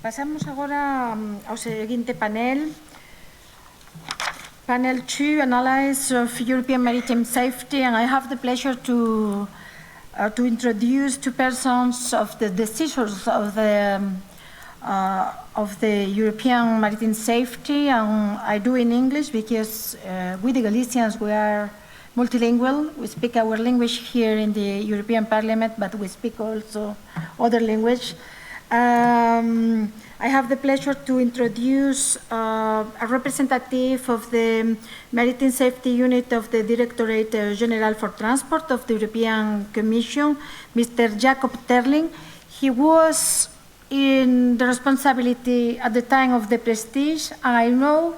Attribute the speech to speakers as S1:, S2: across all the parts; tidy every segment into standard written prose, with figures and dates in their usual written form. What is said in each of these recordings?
S1: Pasamos agora ao seguinte panel. Panel 2, Analysis of European Maritime Safety, and I have the pleasure to introduce two persons of the decisions of the European Maritime Safety, and I do in English because we the Galicians, we are multilingual. We speak our language here in the European Parliament, but we speak also other language. I have the pleasure to introduce a representative of the Maritime Safety Unit of the Directorate General for Transport of the European Commission, Mr. Jacob Terling. He was in the responsibility at the time of the Prestige. I know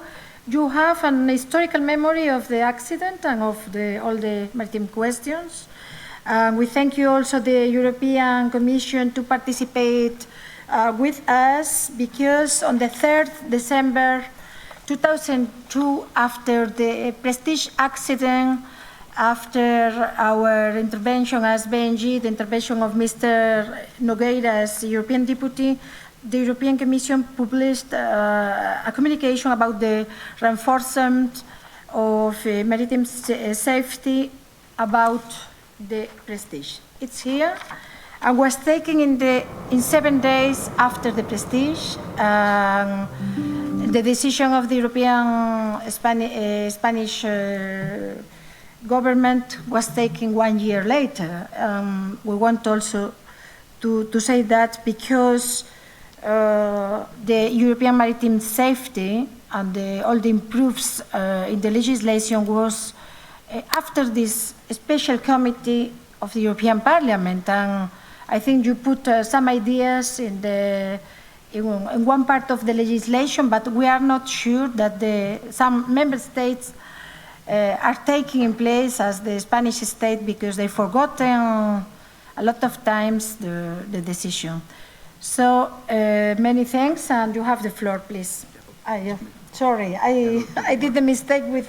S1: you have an historical memory of the accident and of all the maritime questions. We thank you also, the European Commission, to participate with us, because on the 3rd December 2002, after the Prestige accident, after our intervention as BNG, the intervention of Mr. Nogueira as European Deputy, the European Commission published a communication about the reinforcement of maritime safety about the Prestige. It's here. I was taken in 7 days after the Prestige. The decision of the European Spanish government was taken 1 year later. We want also to say that because the European maritime safety and all the improves in the legislation was after this special committee of the European Parliament, and I think you put some ideas in one part of the legislation, but we are not sure that some member states are taking in place as the Spanish state, because they've forgotten a lot of times the decision. So many thanks, and you have the floor, please. Sorry, I did the mistake with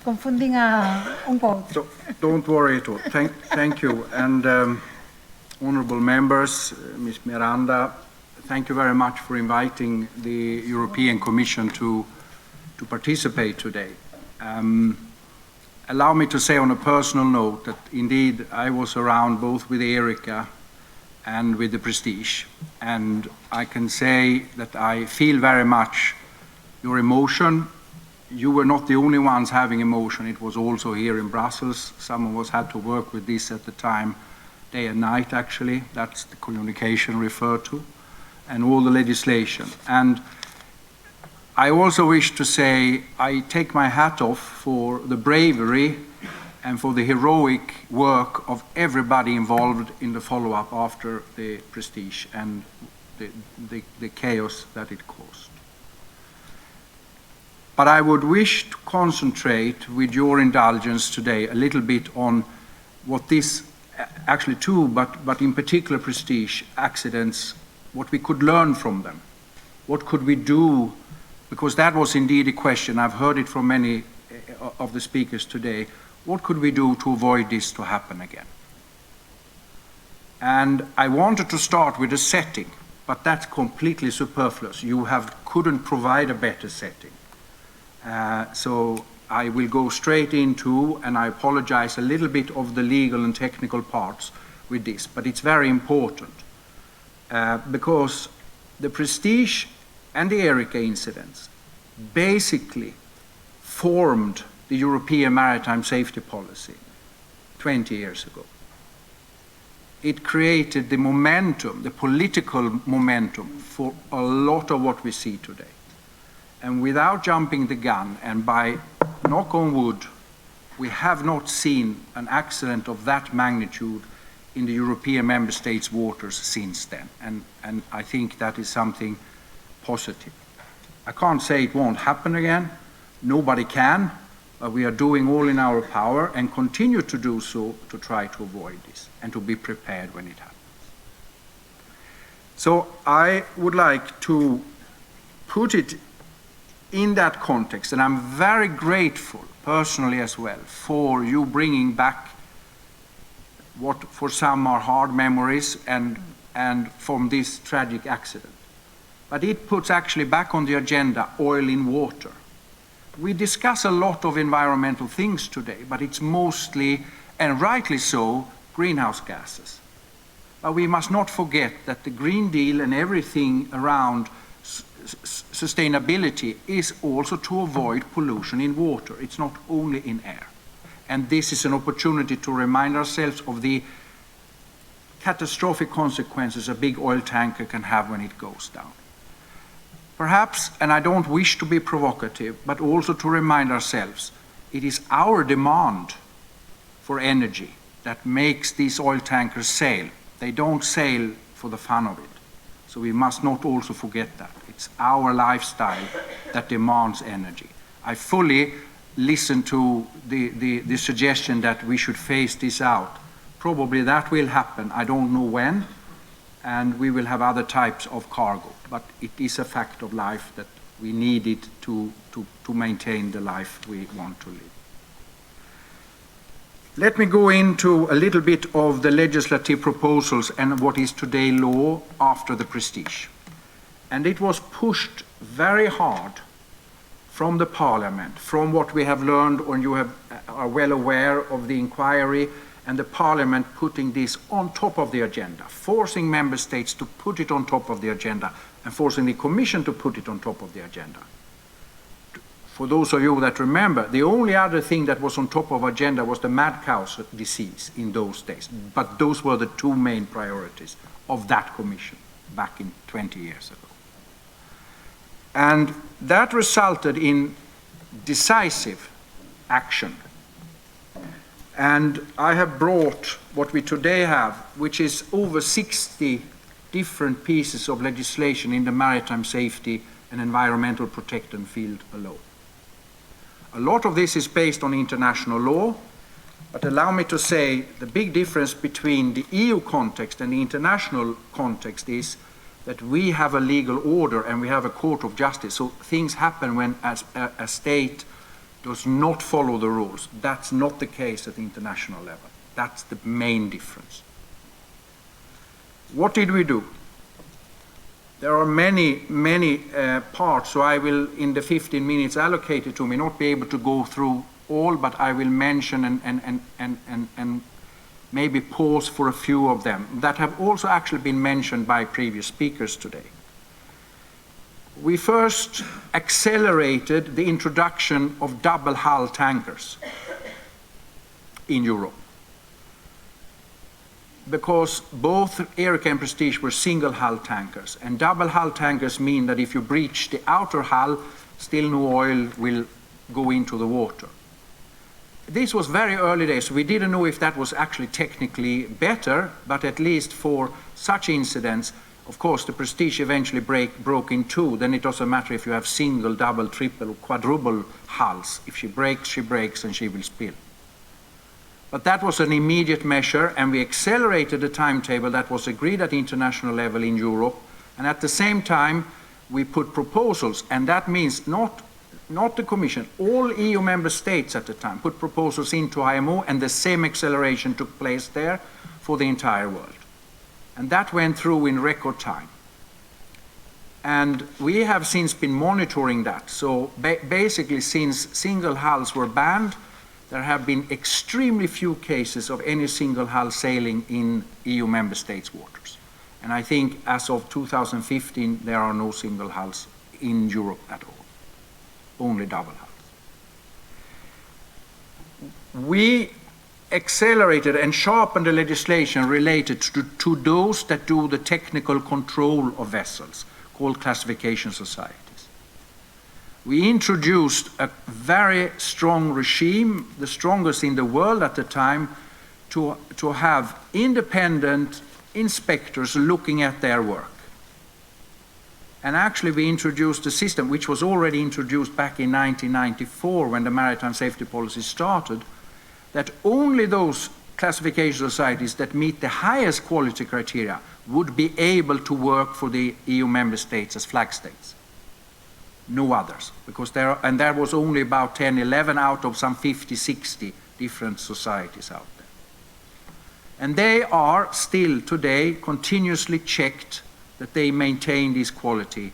S1: confunding un quote.
S2: So, don't worry at all. Thank you. And honorable members, Ms. Miranda, thank you very much for inviting the European Commission to participate today. Allow me to say on a personal note that indeed I was around both with Erika and with the Prestige, and I can say that I feel very much your emotion. You were not the only ones having emotion. It was also here in Brussels. Some of us had to work with this at the time, day and night actually. That's the communication referred to, and all the legislation. And I also wish to say I take my hat off for the bravery and for the heroic work of everybody involved in the follow-up after the Prestige and the chaos that it caused. But I would wish to concentrate, with your indulgence today, a little bit on what this, actually two, but in particular Prestige accidents, what we could learn from them. What could we do? Because that was indeed a question. I've heard it from many of the speakers today. What could we do to avoid this to happen again? And I wanted to start with a setting, but that's completely superfluous. You couldn't provide a better setting. So I will go straight into, and I apologize, a little bit of the legal and technical parts with this, but it's very important because the Prestige and the Erika incidents basically formed the European maritime safety policy 20 years ago. It created the momentum, the political momentum for a lot of what we see today. And without jumping the gun, and by knock on wood, we have not seen an accident of that magnitude in the European member states' waters since then. And I think that is something positive. I can't say it won't happen again. Nobody can. But we are doing all in our power and continue to do so to try to avoid this and to be prepared when it happens. So I would like to put it in that context, and I'm very grateful personally as well for you bringing back what for some are hard memories and from this tragic accident. but it puts actually back on the agenda oil in water. We discuss a lot of environmental things today, but it's mostly, and rightly so, greenhouse gases. But we must not forget that the Green Deal and everything around sustainability is also to avoid pollution in water. It's not only in air. And this is an opportunity to remind ourselves of the catastrophic consequences a big oil tanker can have when it goes down. Perhaps, and I don't wish to be provocative, but also to remind ourselves, it is our demand for energy that makes these oil tankers sail. They don't sail for the fun of it. So we must not also forget that. It's our lifestyle that demands energy. I fully listen to the suggestion that we should phase this out. Probably that will happen. I don't know when. And we will have other types of cargo. But it is a fact of life that we need it to maintain the life we want to live. Let me go into a little bit of the legislative proposals and what is today law after the Prestige. And it was pushed very hard from the Parliament, from what we have learned, or you are well aware of the inquiry, and the Parliament putting this on top of the agenda, forcing member states to put it on top of the agenda, and forcing the Commission to put it on top of the agenda. For those of you that remember, the only other thing that was on top of the agenda was the mad cow disease in those days. But those were the two main priorities of that Commission back in 20 years ago. And that resulted in decisive action. And I have brought what we today have, which is over 60 different pieces of legislation in the maritime safety and environmental protection field alone. A lot of this is based on international law, but allow me to say the big difference between the EU context and the international context is that we have a legal order and we have a court of justice. So things happen when a state does not follow the rules. That's not the case at the international level. That's the main difference. What did we do? There are many parts, so I will, in the 15 minutes allocated to me, not be able to go through all, but I will mention and maybe pause for a few of them that have also actually been mentioned by previous speakers today. We first accelerated the introduction of double hull tankers in Europe, because both Erika and Prestige were single hull tankers, and double hull tankers mean that if you breach the outer hull, still no oil will go into the water. This was very early days, so we didn't know if that was actually technically better, but at least for such incidents, of course, the Prestige eventually broke in two. Then it doesn't matter if you have single, double, triple, or quadruple hulls. If she breaks, and she will spill. But that was an immediate measure, and we accelerated the timetable that was agreed at international level in Europe. And at the same time, we put proposals, and that means not the Commission, all EU member states at the time put proposals into IMO, and the same acceleration took place there for the entire world. And that went through in record time. And we have since been monitoring that. So basically, since single hulls were banned, there have been extremely few cases of any single hull sailing in EU member states' waters. And I think as of 2015, there are no single hulls in Europe at all, only double hulls. We accelerated and sharpened the legislation related to those that do the technical control of vessels, called classification societies. We introduced a very strong regime, the strongest in the world at the time, to have independent inspectors looking at their work. And actually we introduced a system which was already introduced back in 1994 when the maritime safety policy started, that only those classification societies that meet the highest quality criteria would be able to work for the EU member states as flag states. No others, because there was only about 10, 11 out of some 50, 60 different societies out there. And they are still today continuously checked that they maintain this quality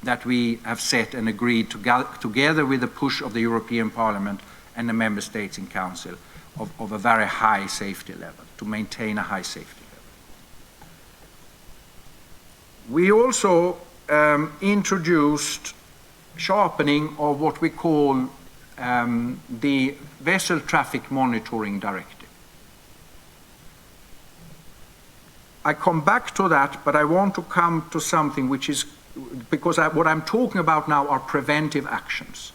S2: that we have set and agreed together with the push of the European Parliament and the Member States in Council of a very high safety level, to maintain a high safety level. We also introduced sharpening of what we call the Vessel Traffic Monitoring Directive. I come back to that, but I want to come to something which is, because what I'm talking about now are preventive actions.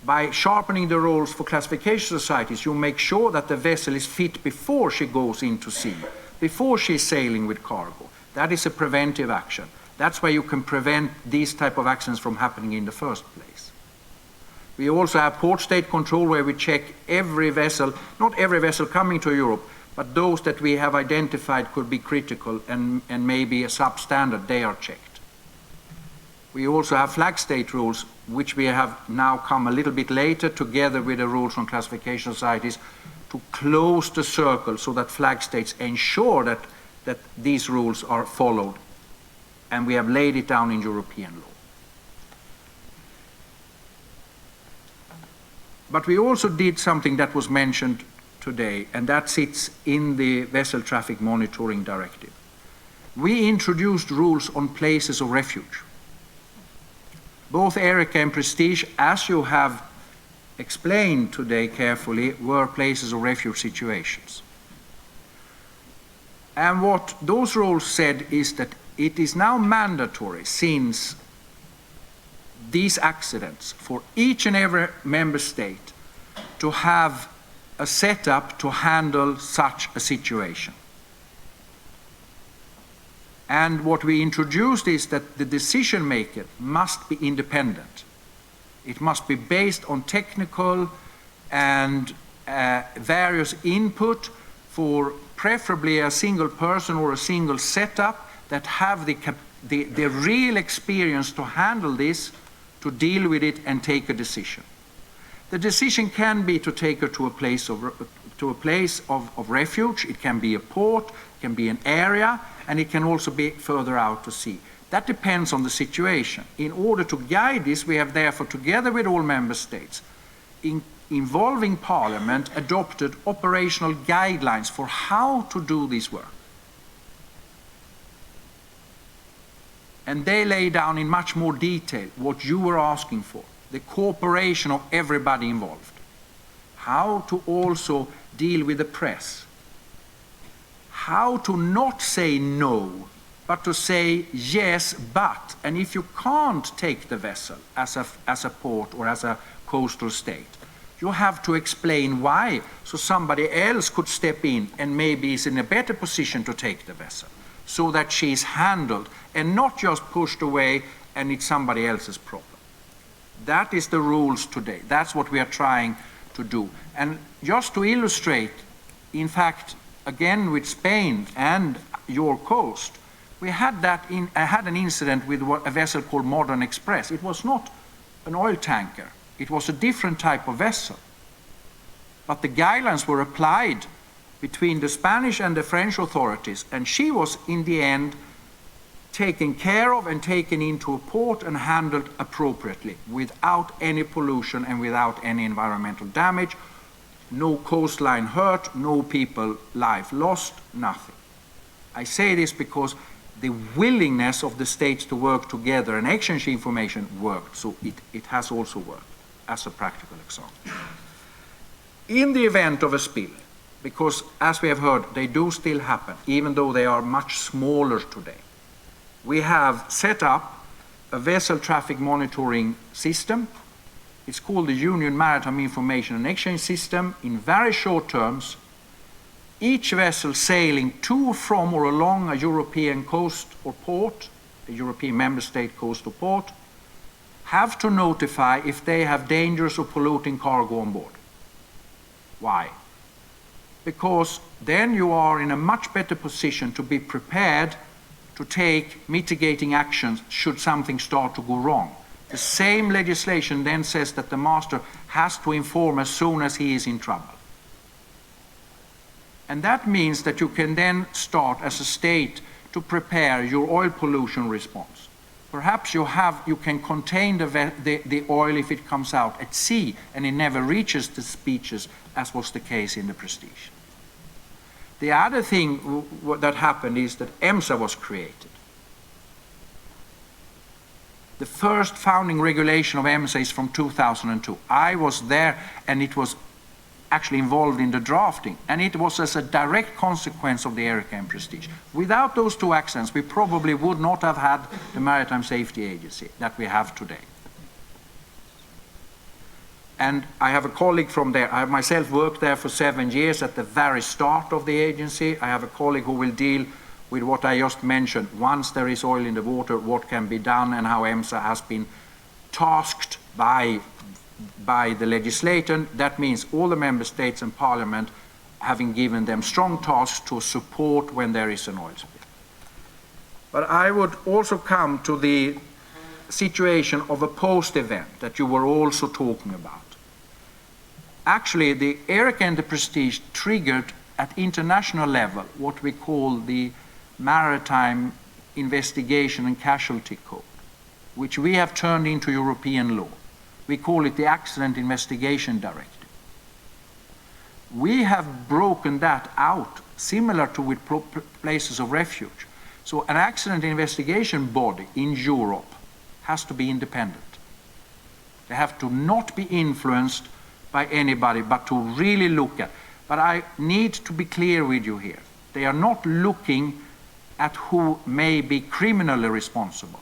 S2: By sharpening the rules for classification societies, you make sure that the vessel is fit before she goes into sea, before she's sailing with cargo. That is a preventive action. That's why you can prevent these type of actions from happening in the first place. We also have port state control, where we check every vessel, not every vessel coming to Europe, but those that we have identified could be critical and maybe a substandard, they are checked. We also have flag state rules, which we have now come a little bit later, together with the rules on classification societies, to close the circle so that flag states ensure that these rules are followed. And we have laid it down in European law. But we also did something that was mentioned today, and that sits in the Vessel Traffic Monitoring Directive. We introduced rules on places of refuge. Both Erika and Prestige, as you have explained today carefully, were places of refuge situations. And what those rules said is that it is now mandatory, since these accidents, for each and every member state to have a setup to handle such a situation. And what we introduced is that the decision maker must be independent. It must be based on technical and various input for preferably a single person or a single setup that have the real experience to handle this, to deal with it and take a decision. The decision can be to take her to a place of refuge. It can be a port, it can be an area, and it can also be further out to sea. That depends on the situation. In order to guide this, we have therefore, together with all member states, involving Parliament, adopted operational guidelines for how to do this work. And they lay down in much more detail what you were asking for, the cooperation of everybody involved, how to also deal with the press, how to not say no, but to say yes, but, and if you can't take the vessel as a port or as a coastal state, you have to explain why, so somebody else could step in and maybe is in a better position to take the vessel, so that she is handled and not just pushed away and it's somebody else's problem. That is the rules today. That's what we are trying to do. And just to illustrate, in fact, again with Spain and your coast, we had an incident with a vessel called Modern Express. It was not an oil tanker. It was a different type of vessel. But the guidelines were applied between the Spanish and the French authorities, and she was in the end taken care of and taken into a port and handled appropriately, without any pollution and without any environmental damage, no coastline hurt, no people life lost, nothing. I say this because the willingness of the states to work together and exchange information worked, so it has also worked as a practical example. In the event of a spill, because as we have heard, they do still happen, even though they are much smaller today, we have set up a vessel traffic monitoring system. It's called the Union Maritime Information and Exchange System. In very short terms, each vessel sailing to, from, or along a European coast or port, a European member state coast or port, have to notify if they have dangerous or polluting cargo on board. Why? Because then you are in a much better position to be prepared to take mitigating actions should something start to go wrong. The same legislation then says that the master has to inform as soon as he is in trouble. And that means that you can then start as a state to prepare your oil pollution response. Perhaps you can contain the oil if it comes out at sea and it never reaches the beaches, as was the case in the Prestige. The other thing that happened is that EMSA was created. The first founding regulation of EMSA is from 2002. I was there, and it was actually involved in the drafting, and it was as a direct consequence of the Erika and Prestige. Without those two accidents, we probably would not have had the Maritime Safety Agency that we have today. And I have a colleague from there. I myself worked there for 7 years at the very start of the agency. I have a colleague who will deal with what I just mentioned. Once there is oil in the water, what can be done, and how EMSA has been tasked by the legislator. That means all the member states and parliament having given them strong tasks to support when there is an oil spill. But I would also come to the situation of a post-event that you were also talking about. Actually, the Erika and the Prestige triggered at international level what we call the Maritime Investigation and Casualty Code, which we have turned into European law. We call it the Accident Investigation Directive. We have broken that out, similar to with places of refuge. So an accident investigation body in Europe has to be independent. They have to not be influenced by anybody, but to really look at. But I need to be clear with you here. They are not looking at who may be criminally responsible.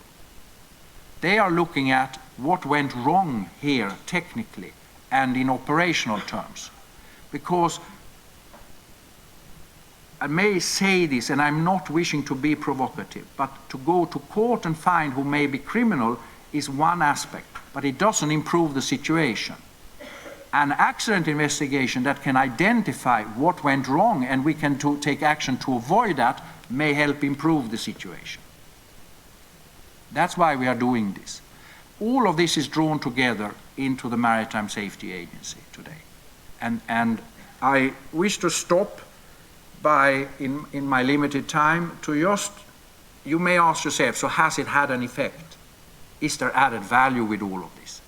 S2: They are looking at what went wrong here technically and in operational terms. Because I may say this, and I'm not wishing to be provocative, but to go to court and find who may be criminal is one aspect, but it doesn't improve the situation. An accident investigation that can identify what went wrong and we can take action to avoid that may help improve the situation. That's why we are doing this. All of this is drawn together into the Maritime Safety Agency today. And I wish to stop by, in my limited time, to just, you may ask yourself, so has it had an effect? Is there added value with all of this?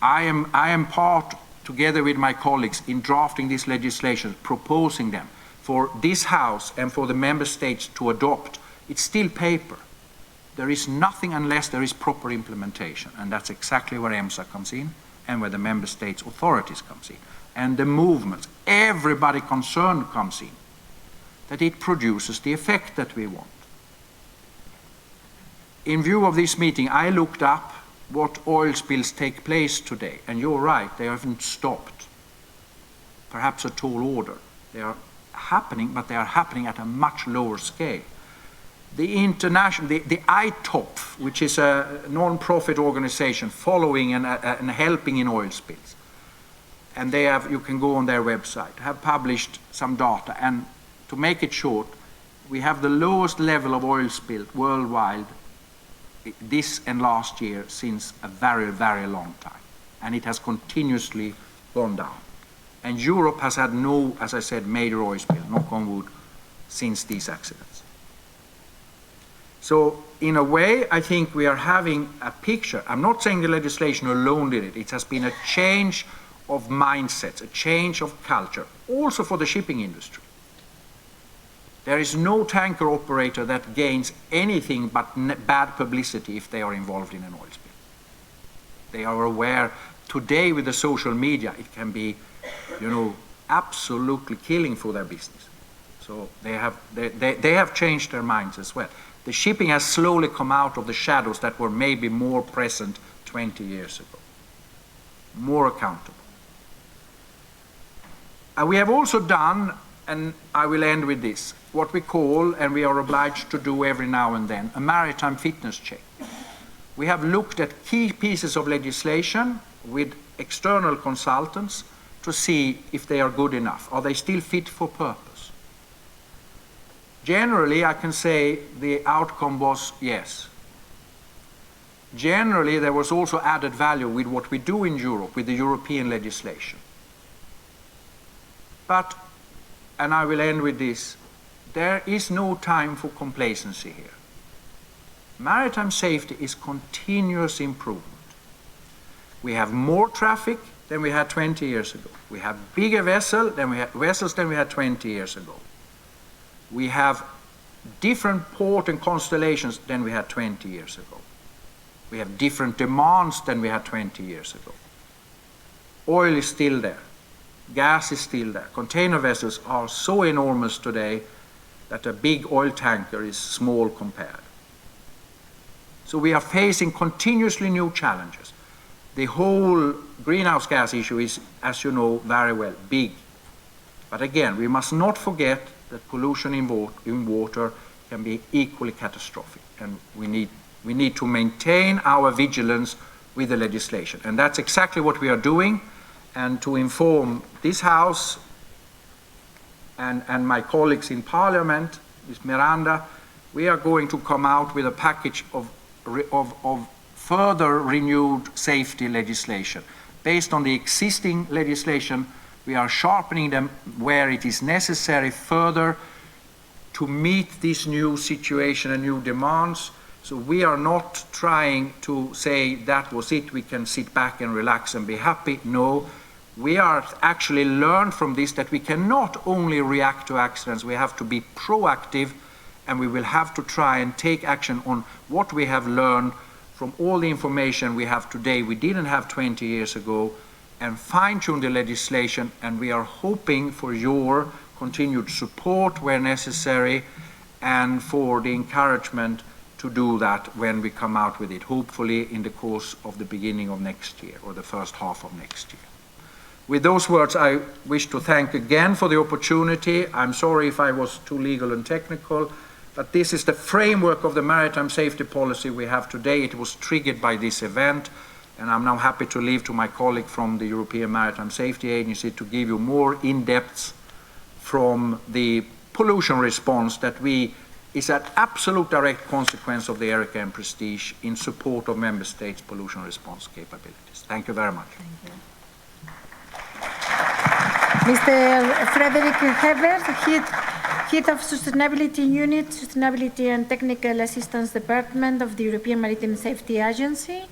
S2: I am part, together with my colleagues, in drafting this legislation, proposing them for this House and for the Member States to adopt. It's still paper. There is nothing unless there is proper implementation, and that's exactly where EMSA comes in and where the Member States authorities comes in. And the movements, everybody concerned comes in, that it produces the effect that we want. In view of this meeting, I looked up what oil spills take place today, and you're right, they haven't stopped. Perhaps a tall order. They are happening, but they are happening at a much lower scale. The ITOP, which is a non-profit organization following and helping in oil spills, and they have, you can go on their website, have published some data, and to make it short, we have the lowest level of oil spill worldwide this and last year since a very, very long time, and it has continuously gone down. And Europe has had no, as I said, major oil spill, knock on wood, since these accidents. So in a way, I think we are having a picture. I'm not saying the legislation alone did it. It has been a change of mindsets, a change of culture, also for the shipping industry. There is no tanker operator that gains anything but bad publicity if they are involved in an oil spill. They are aware today with the social media, it can be, absolutely killing for their business. So they have changed their minds as well. The shipping has slowly come out of the shadows that were maybe more present 20 years ago, more accountable. We have also done, and I will end with this, what we call, and we are obliged to do every now and then, a maritime fitness check. We have looked at key pieces of legislation with external consultants to see if they are good enough. Are they still fit for purpose? Generally, I can say the outcome was yes. Generally, there was also added value with what we do in Europe, with the European legislation. But, and I will end with this, there is no time for complacency here. maritime safety is continuous improvement. We have more traffic than we had 20 years ago. We have bigger vessels than we had 20 years ago. We have different port and constellations than we had 20 years ago. We have different demands than we had 20 years ago. Oil is still there. Gas is still there. Container vessels are so enormous today that a big oil tanker is small compared. So we are facing continuously new challenges. The whole greenhouse gas issue is, as you know very well, big. But again, we must not forget that pollution in water can be equally catastrophic. And we need to maintain our vigilance with the legislation. And that's exactly what we are doing. And to inform this House and my colleagues in Parliament, Ms. Miranda, we are going to come out with a package of further renewed safety legislation. Based on the existing legislation, we are sharpening them where it is necessary further to meet this new situation and new demands. So we are not trying to say that was it, we can sit back and relax and be happy. No, we are actually learned from this that we cannot only react to accidents, we have to be proactive, and we will have to try and take action on what we have learned from all the information we have today we didn't have 20 years ago, and fine-tune the legislation. And we are hoping for your continued support where necessary and for the encouragement to do that when we come out with it, hopefully in the course of the beginning of next year or the first half of next year. With those words, I wish to thank again for the opportunity. I'm sorry if I was too legal and technical, but this is the framework of the maritime safety policy we have today. It was triggered by this event, and I'm now happy to leave to my colleague from the European Maritime Safety Agency to give you more in-depth from the pollution response that is an absolute direct consequence of the ERICA and Prestige in support of Member States' pollution response capabilities. Thank you very much.
S1: Thank you. Mr. Frederic Hebert, Head of Sustainability Unit, Sustainability and Technical Assistance Department of the European Maritime Safety Agency.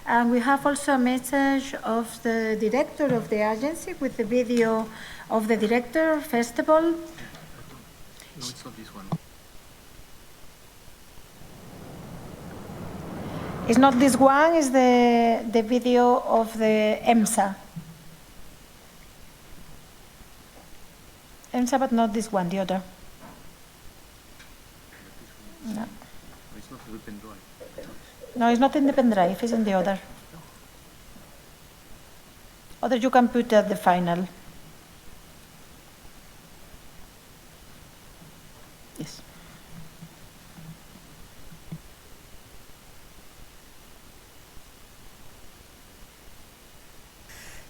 S1: And we have also a message of the director of the agency with the video of the director, first of all.
S3: No, it's not this one.
S1: It's not this one, it's the video of the EMSA. EMSA, but not this one, the other. No.
S3: It's not the pen drive.
S1: No, it's not in the pen drive, it's in the other. Other you can put at the final. Yes.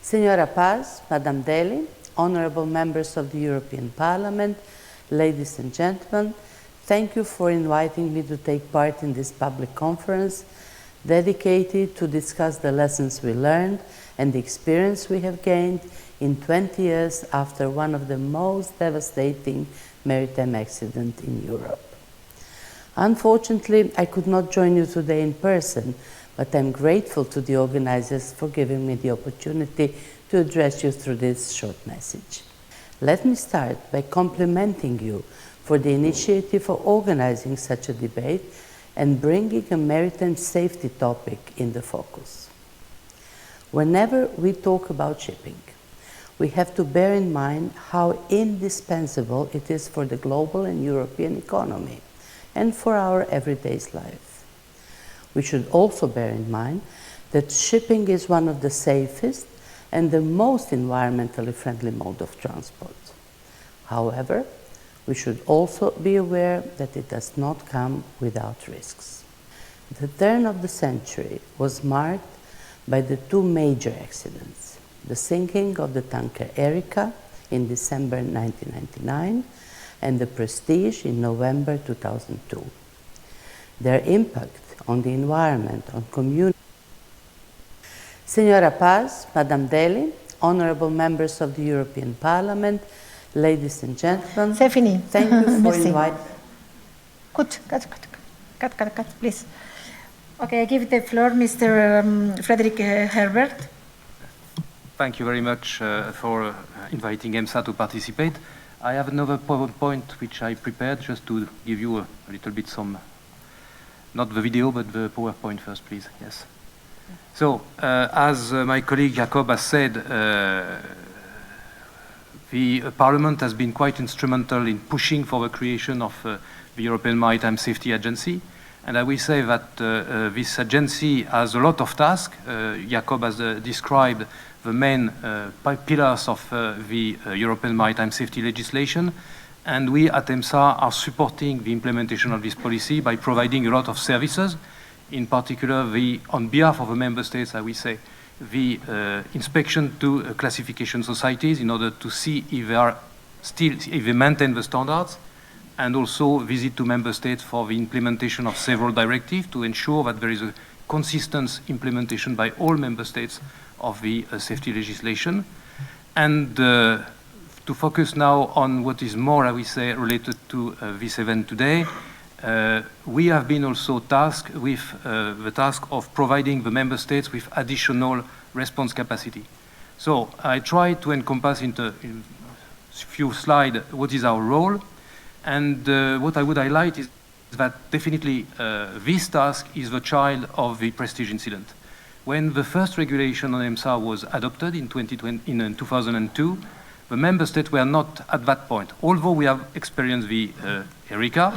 S4: Signora Paz, Madame Deli, honorable members of the European Parliament, ladies and gentlemen, thank you for inviting me to take part in this public conference dedicated to discuss the lessons we learned and the experience we have gained in 20 years after one of the most devastating maritime accidents in Europe. Unfortunately, I could not join you today in person, but I'm grateful to the organizers for giving me the opportunity to address you through this short message. Let me start by complimenting you for the initiative for organizing such a debate and bringing a maritime safety topic in the focus. Whenever we talk about shipping, we have to bear in mind how indispensable it is for the global and European economy and for our everyday life. We should also bear in mind that shipping is one of the safest and the most environmentally friendly mode of transport. However, we should also be aware that it does not come without risks. The turn of the century was marked by the two major accidents: the sinking of the tanker Erika in December 1999 and the Prestige in November 2002. Their impact on the environment, on community. Signora Paz, Madame Deli, honorable members of the European Parliament, ladies and gentlemen,
S1: C'est fini.
S4: thank you for
S1: Merci.
S4: inviting.
S1: Cut, please. Okay, I give the floor, Mr. Frederic Hebert.
S3: Thank you very much for inviting EMSA to participate. I have another PowerPoint which I prepared just to give you a little bit some, not the video, but the PowerPoint first, please. Yes. So, as my colleague Jacob has said, the Parliament has been quite instrumental in pushing for the creation of the European Maritime Safety Agency. And I will say that this agency has a lot of tasks. Jacob has described the main pillars of the European maritime safety legislation. And we at EMSA are supporting the implementation of this policy by providing a lot of services. In particular, on behalf of the member states, I will say, the inspection to classification societies in order to see if they maintain the standards, and also visit to member states for the implementation of several directives to ensure that there is a consistent implementation by all member states of the safety legislation. And to focus now on what is more, I will say, related to this event today, we have been also tasked with the task of providing the member states with additional response capacity. So I try to encompass in a few slides what is our role. And what I would highlight is that definitely this task is the child of the Prestige incident. When the first regulation on EMSA was adopted in 2002, the member states were not at that point. Although we have experienced the ERICA,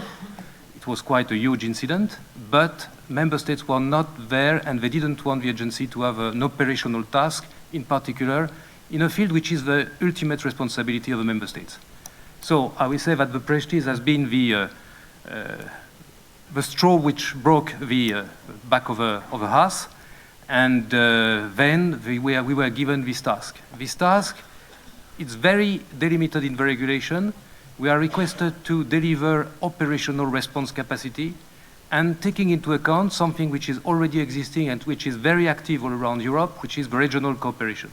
S3: it was quite a huge incident, but member states were not there and they didn't want the agency to have an operational task, in particular, in a field which is the ultimate responsibility of the member states. So I will say that the Prestige has been the straw which broke the back of a horse, and then we were given this task. This task, it's very delimited in the regulation. We are requested to deliver operational response capacity and taking into account something which is already existing and which is very active all around Europe, which is the regional cooperation.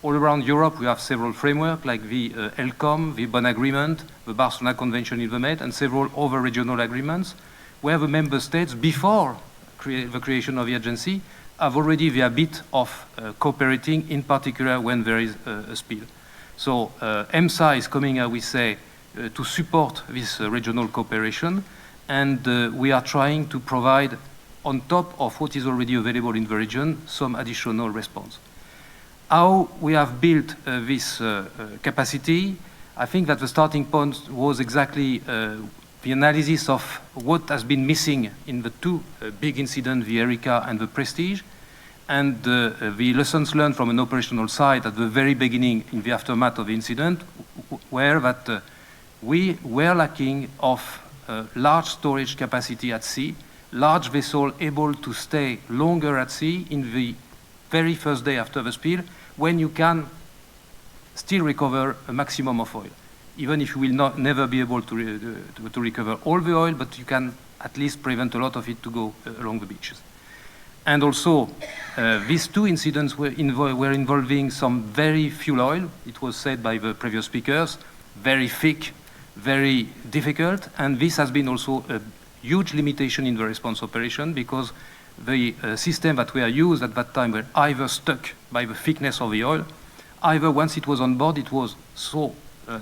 S3: All around Europe, we have several frameworks like the ELCOM, the Bonn Agreement, the Barcelona Convention in the Med, and several other regional agreements, where the member states, before the creation of the agency, have already the habit of cooperating, in particular when there is a spill. So EMSA is coming, I will say, to support this regional cooperation, and we are trying to provide, on top of what is already available in the region, some additional response. How we have built this capacity, I think that the starting point was exactly the analysis of what has been missing in the two big incidents, the ERICA and the Prestige, and the lessons learned from an operational side at the very beginning in the aftermath of the incident were that we were lacking of large storage capacity at sea, large vessel able to stay longer at sea in the very first day after the spill, when you can still recover a maximum of oil. Even if you will never be able to recover all the oil, but you can at least prevent a lot of it to go along the beaches. And also, these two incidents were involving some very fuel oil. It was said by the previous speakers, very thick, very difficult, and this has been also a huge limitation in the response operation because the system that were used at that time were either stuck by the thickness of the oil, either once it was on board, it was so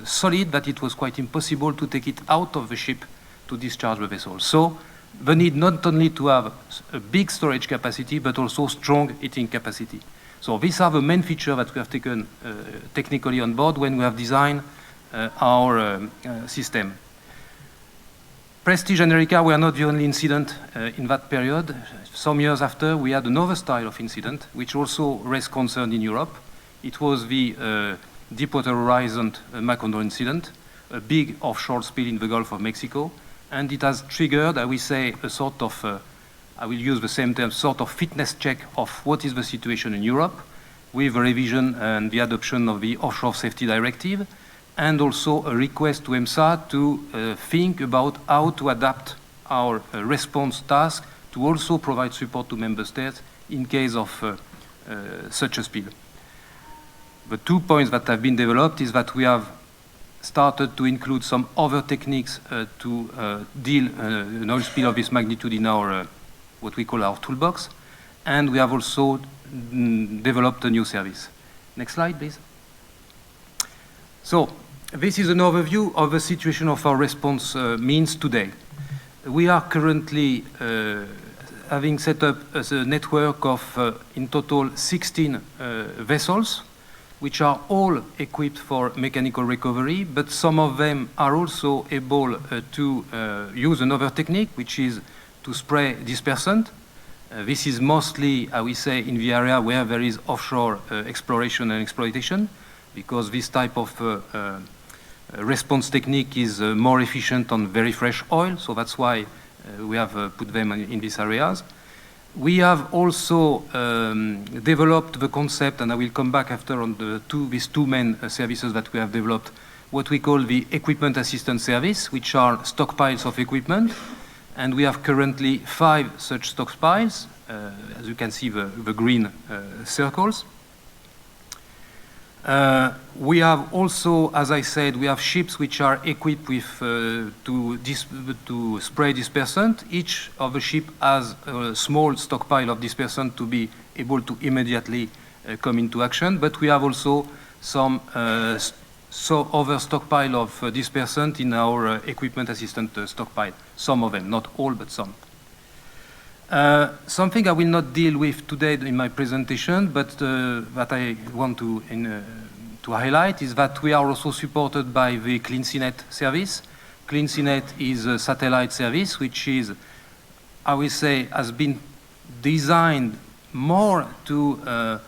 S3: solid that it was quite impossible to take it out of the ship to discharge the vessel. So the need not only to have a big storage capacity, but also strong heating capacity. So these are the main features that we have taken technically on board when we have designed our system. Prestige and ERICA were not the only incident in that period. Some years after, we had another style of incident, which also raised concern in Europe. It was the Deepwater Horizon Macondo incident, a big offshore spill in the Gulf of Mexico, and it has triggered, I will say, a sort of, I will use the same term, sort of fitness check of what is the situation in Europe, with a revision and the adoption of the Offshore Safety Directive, and also a request to EMSA to think about how to adapt our response task to also provide support to member states in case of such a spill. The 2 points that have been developed is that we have started to include some other techniques to deal an oil spill of this magnitude in our what we call our toolbox, and we have also developed a new service. Next slide, please. So, this is an overview of the situation of our response means today. We are currently having set up as a network of, in total, 16 vessels, which are all equipped for mechanical recovery, but some of them are also able to use another technique, which is to spray dispersant. This is mostly, I will say, in the area where there is offshore exploration and exploitation, because this type of response technique is more efficient on very fresh oil, so that's why we have put them in these areas. We have also developed the concept, and I will come back after on these two main services that we have developed, what we call the equipment assistance service, which are stockpiles of equipment. And we have currently 5 such stockpiles, as you can see the green circles. We have also, as I said, we have ships which are equipped with to spray dispersant. Each of the ship has a small stockpile of dispersant to be able to immediately come into action. But we have also some other stockpile of dispersant in our equipment assistant stockpile. Some of them, not all, but some. Something I will not deal with today in my presentation, but that I want to highlight is that we are also supported by the CleanSeaNet service. CleanSeaNet is a satellite service which is, I will say, has been designed more to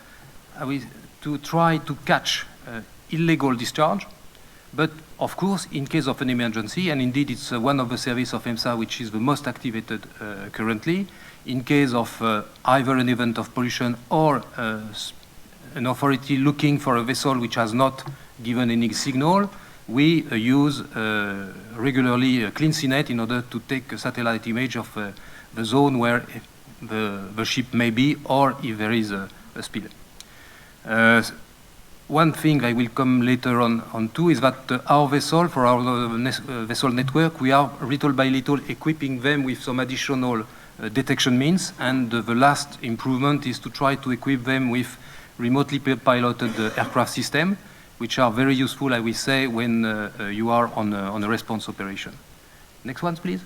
S3: try to catch illegal discharge, but of course, in case of an emergency, and indeed it's one of the services of EMSA which is the most activated currently, in case of either an event of pollution or an authority looking for a vessel which has not given any signal, we use regularly CleanSeaNet in order to take a satellite image of the zone where the ship may be, or if there is a spill. One thing I will come later on to is that our vessel, for our vessel network, we are little by little equipping them with some additional detection means, and the last improvement is to try to equip them with remotely piloted aircraft system, which are very useful, I will say, when you are on a response operation. Next one, please.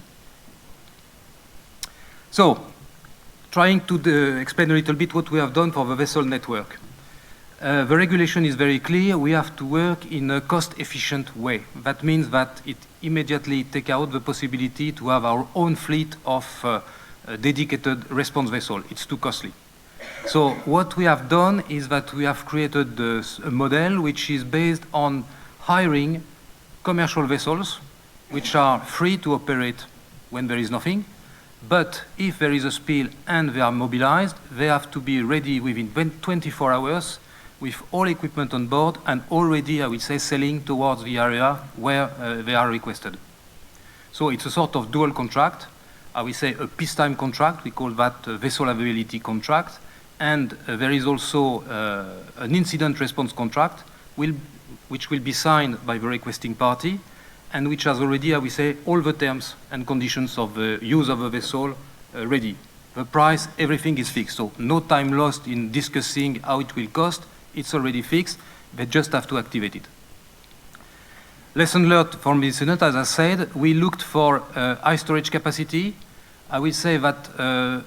S3: So, trying to explain a little bit what we have done for the vessel network. The regulation is very clear. We have to work in a cost-efficient way. That means that it immediately takes out the possibility to have our own fleet of dedicated response vessel. It's too costly. So what we have done is that we have created a model which is based on hiring commercial vessels which are free to operate when there is nothing. But if there is a spill and they are mobilized, they have to be ready within 24 hours with all equipment on board and already, I would say, sailing towards the area where they are requested. So it's a sort of dual contract. I will say a peacetime contract. We call that vessel availability contract. And there is also an incident response contract which will be signed by the requesting party and which has already, I will say, all the terms and conditions of the use of a vessel ready. The price, everything is fixed. So no time lost in discussing how it will cost. It's already fixed. They just have to activate it. Lesson learned from this incident, as I said, we looked for high storage capacity. I will say that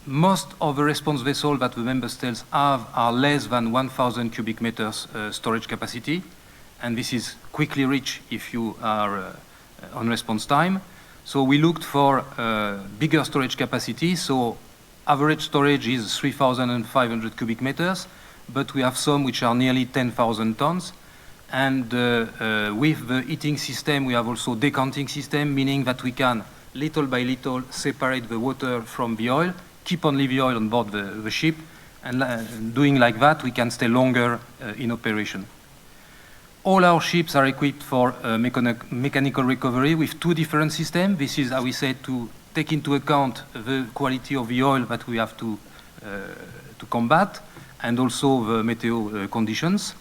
S3: most of the response vessels that the member states have are less than 1,000 cubic meters storage capacity, and this is quickly reached if you are on response time. So we looked for bigger storage capacity, so average storage is 3,500 cubic meters, but we have some which are nearly 10,000 tons. And with the heating system, we have also decanting system, meaning that we can, little by little, separate the water from the oil, keep only the oil on board the ship, and doing like that, we can stay longer in operation. All our ships are equipped for mechanical recovery with 2 different systems. This is, how we say, to take into account the quality of the oil that we have to combat, and also the meteo conditions.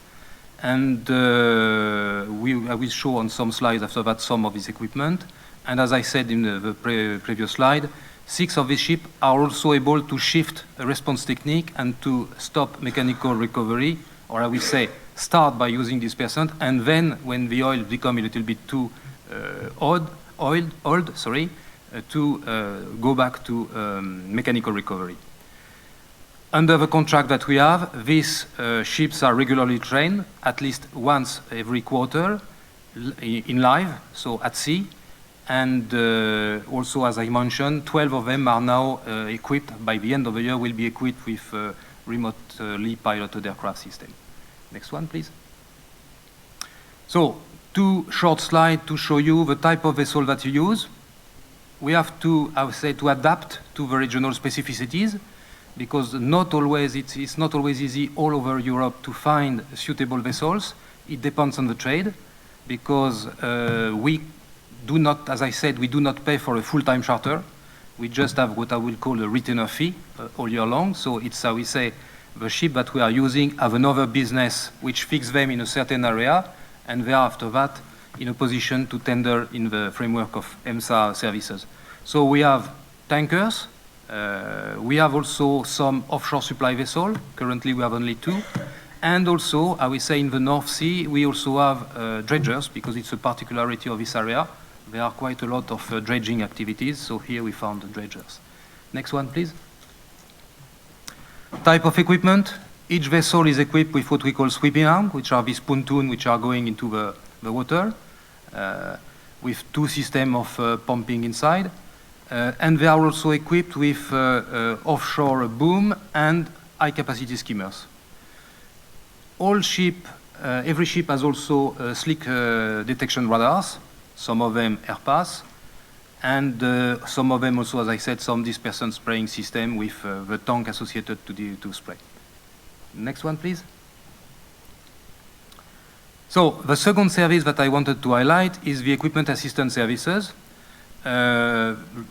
S3: And I will show on some slides after that some of this equipment. And as I said in the previous slide, 6 of these ships are also able to shift a response technique and to stop mechanical recovery, or I will say start by using dispersant, and then when the oil become a little bit too old, to go back to mechanical recovery. Under the contract that we have, these ships are regularly trained at least once every quarter in live, so at sea. And also, as I mentioned, 12 of them are now equipped, by the end of the year, will be equipped with remotely piloted aircraft system. Next one, please. So, 2 short slides to show you the type of vessel that you use. We have to, I would say, to adapt to the regional specificities, because not always, it's not always easy all over Europe to find suitable vessels. It depends on the trade, because we do not, as I said, we do not pay for a full-time charter. We just have what I will call a retainer fee all year long. So it's, how we say, the ship that we are using have another business which fixes them in a certain area, and they are after that in a position to tender in the framework of EMSA services. So we have tankers. We have also some offshore supply vessels. Currently we have only 2. And also, I will say in the North Sea, we also have dredgers, because it's a particularity of this area. There are quite a lot of dredging activities, so here we found the dredgers. Next one, please. Type of equipment. Each vessel is equipped with what we call sweeping arm, which are these pontoons which are going into the water, with 2 systems of pumping inside. And they are also equipped with offshore boom and high-capacity skimmers. All ship, every ship has also slick detection radars, some of them air pass, and some of them also, as I said, some dispersant spraying system with the tank associated to spray. Next one, please. So the second service that I wanted to highlight is the equipment assistance services.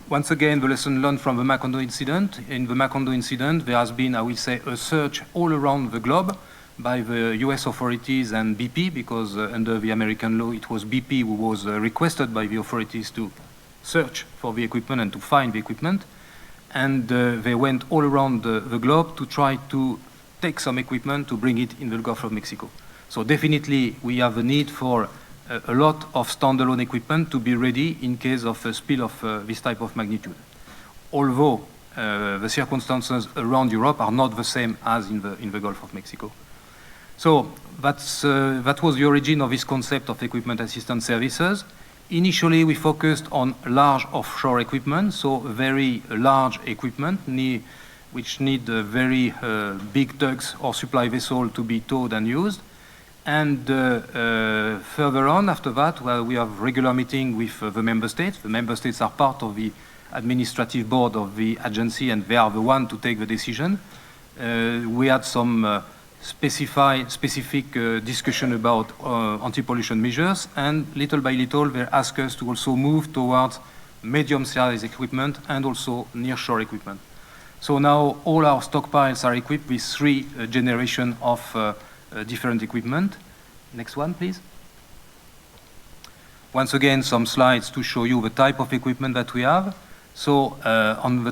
S3: Once again, the lesson learned from the Macondo incident. In the Macondo incident, there has been, I will say, a search all around the globe by the US authorities and BP, because under the American law, it was BP who was requested by the authorities to search for the equipment and to find the equipment. And they went all around the globe to try to take some equipment to bring it in the Gulf of Mexico. So definitely, we have a need for a lot of standalone equipment to be ready in case of a spill of this type of magnitude. Although the circumstances around Europe are not the same as in the Gulf of Mexico. So that was the origin of this concept of equipment assistance services. Initially, we focused on large offshore equipment, so very large equipment which need very big tugs or supply vessel to be towed and used. And further on, after that, well, we have regular meeting with the member states. The member states are part of the administrative board of the agency, and they are the one to take the decision. We had some specific discussion about anti-pollution measures, and little by little they ask us to also move towards medium-sized equipment and also nearshore equipment. So now all our stockpiles are equipped with 3 generations of different equipment. Next one, please. Once again, some slides to show you the type of equipment that we have. So on the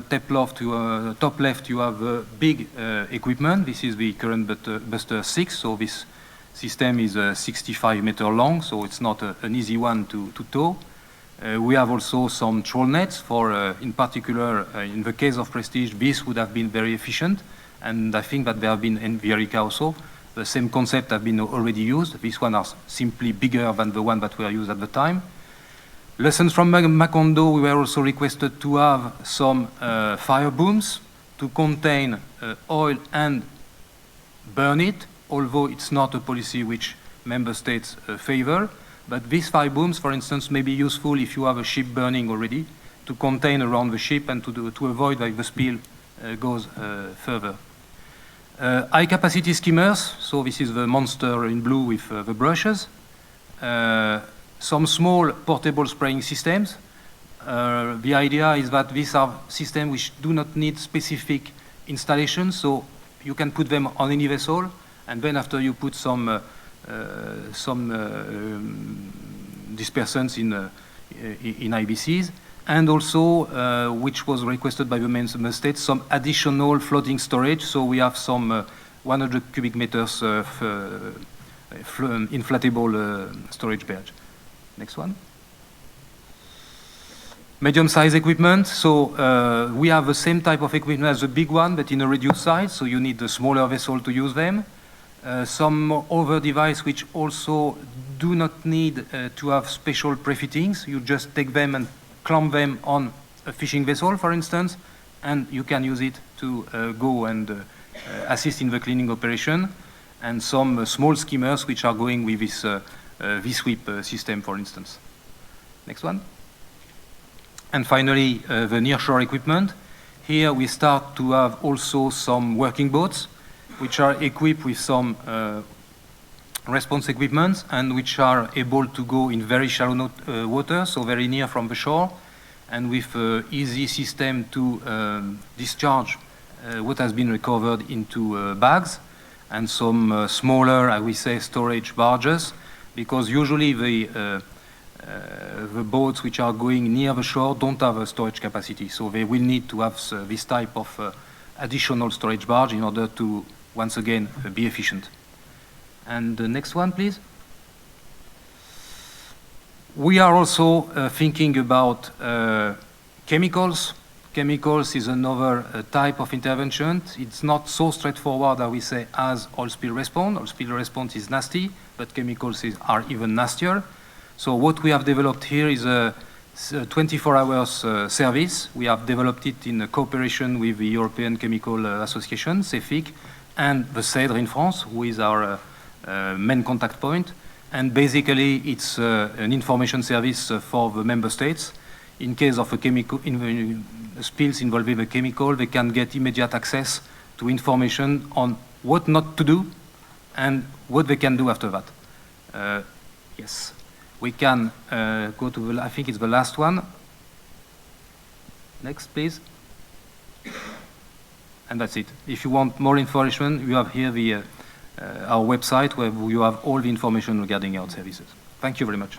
S3: top left, you have big equipment. This is the current Buster 6. So this system is 65 meters long, so it's not an easy one to tow. We have also some troll nets for, in particular, in the case of Prestige, this would have been very efficient. And I think that there have been in the Erika also. The same concept have been already used. These ones are simply bigger than the one that were used at the time. Lessons from Macondo, we were also requested to have some fire booms to contain oil and burn it, although it's not a policy which member states favor. But these fire booms, for instance, may be useful if you have a ship burning already, to contain around the ship and to avoid that the spill goes further. High-capacity skimmers, so this is the monster in blue with the brushes. Some small portable spraying systems. The idea is that these are systems which do not need specific installation, so you can put them on any vessel, and then after you put some dispersants in IBCs, and also, which was requested by the member states, some additional floating storage. So we have some 100 cubic meters inflatable storage barge. Next one. Medium-sized equipment. So we have the same type of equipment as the big one, but in a reduced size. So you need a smaller vessel to use them. Some other device which also do not need to have special prefittings. You just take them and clamp them on a fishing vessel, for instance, and you can use it to go and assist in the cleaning operation. And some small skimmers which are going with this V-sweep system, for instance. Next one. And finally, the nearshore equipment. Here we start to have also some working boats, which are equipped with some response equipment and which are able to go in very shallow water, so very near from the shore, and with easy system to discharge what has been recovered into bags, and some smaller, I will say, storage barges, because usually the boats which are going near the shore don't have a storage capacity, so they will need to have this type of additional storage barge in order to, once again, be efficient. And the next one, please. We are also thinking about chemicals. Chemicals is another type of intervention. It's not so straightforward, I will say, as oil spill response. Oil spill response is nasty, but chemicals are even nastier. So what we have developed here is a 24 hours service. We have developed it in cooperation with the European Chemical Association, CEFIC, and the CEDRE in France, who is our main contact point. And basically, it's an information service for the member states. In case of a chemical spills involving a chemical, they can get immediate access to information on what not to do and what they can do after that. Yes, we can go to the, I think it's the last one. Next, please. And that's it. If you want more information, you have here the our website where you have all the information regarding our services. Thank you very much.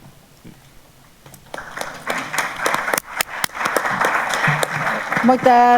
S1: Muchas